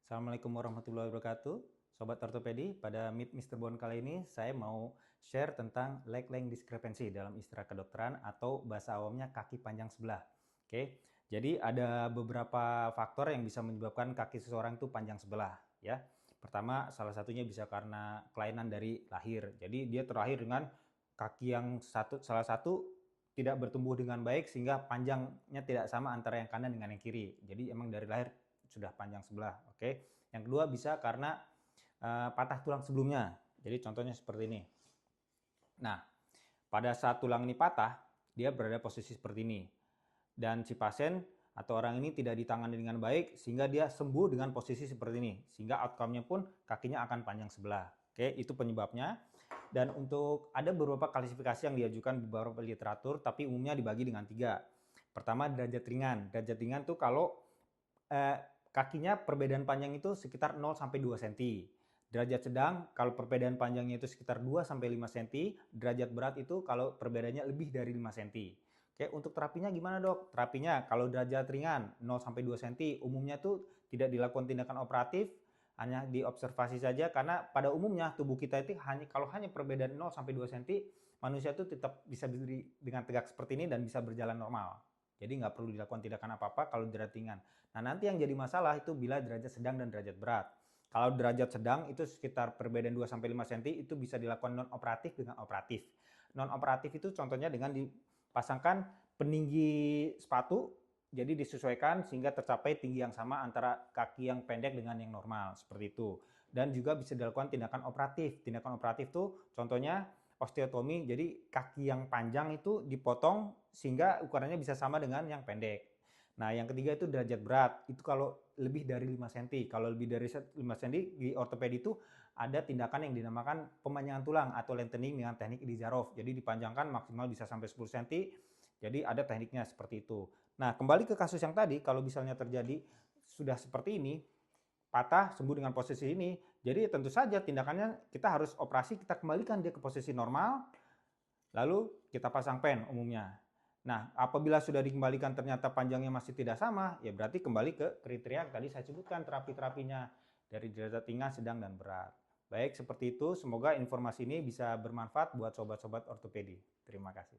Assalamualaikum warahmatullahi wabarakatuh. Sobat ortopedi, pada Meet Mr. Bon kali ini saya mau share tentang leg length discrepancy dalam istilah kedokteran atau bahasa awamnya kaki panjang sebelah. Oke, jadi ada beberapa faktor yang bisa menyebabkan kaki seseorang itu panjang sebelah ya. Pertama, salah satunya bisa karena kelainan dari lahir. Jadi dia terlahir dengan kaki yang salah satu tidak bertumbuh dengan baik sehingga panjangnya tidak sama antara yang kanan dengan yang kiri. Jadi emang dari lahir sudah panjang sebelah. Oke. Yang kedua bisa karena patah tulang sebelumnya. Jadi contohnya seperti ini. Nah, pada saat tulang ini patah, dia berada posisi seperti ini. Dan si pasien atau orang ini tidak ditangani dengan baik sehingga dia sembuh dengan posisi seperti ini. Sehingga outcome-nya pun kakinya akan panjang sebelah. Oke, itu penyebabnya. Dan untuk ada beberapa klasifikasi yang diajukan beberapa literatur, tapi umumnya dibagi dengan 3. Pertama, derajat ringan. Derajat ringan tuh kalau kakinya perbedaan panjang itu sekitar 0 sampai 2 cm. Derajat sedang kalau perbedaan panjangnya itu sekitar 2 sampai 5 cm, derajat berat itu kalau perbedaannya lebih dari 5 cm. Oke, untuk terapinya gimana, Dok? Terapinya kalau derajat ringan 0 sampai 2 cm, umumnya tuh tidak dilakukan tindakan operatif, hanya diobservasi saja karena pada umumnya tubuh kita itu kalau hanya perbedaan 0 sampai 2 cm, manusia itu tetap bisa berdiri dengan tegak seperti ini dan bisa berjalan normal. Jadi nggak perlu dilakukan tindakan apa-apa kalau derajat ringan. Nah, nanti yang jadi masalah itu bila derajat sedang dan derajat berat. Kalau derajat sedang itu sekitar perbedaan 2-5 cm itu bisa dilakukan non-operatif dengan operatif. Non-operatif itu contohnya dengan dipasangkan peninggi sepatu, jadi disesuaikan sehingga tercapai tinggi yang sama antara kaki yang pendek dengan yang normal, seperti itu. Dan juga bisa dilakukan tindakan operatif. Tindakan operatif itu contohnya osteotomi, jadi kaki yang panjang itu dipotong sehingga ukurannya bisa sama dengan yang pendek. Nah, yang ketiga itu derajat berat. Itu kalau lebih dari 5 cm. Kalau lebih dari 5 cm di ortopedi itu ada tindakan yang dinamakan pemanjangan tulang atau lengthening dengan teknik Ilizarov. Jadi dipanjangkan maksimal bisa sampai 10 cm. Jadi ada tekniknya seperti itu. Nah, kembali ke kasus yang tadi, kalau misalnya terjadi sudah seperti ini, patah, sembuh dengan posisi ini, jadi tentu saja tindakannya kita harus operasi, kita kembalikan dia ke posisi normal, lalu kita pasang pen umumnya. Nah, apabila sudah dikembalikan ternyata panjangnya masih tidak sama, ya berarti kembali ke kriteria yang tadi saya sebutkan terapi-terapinya dari derajat ringan, sedang, dan berat. Baik, seperti itu. Semoga informasi ini bisa bermanfaat buat sobat-sobat ortopedi. Terima kasih.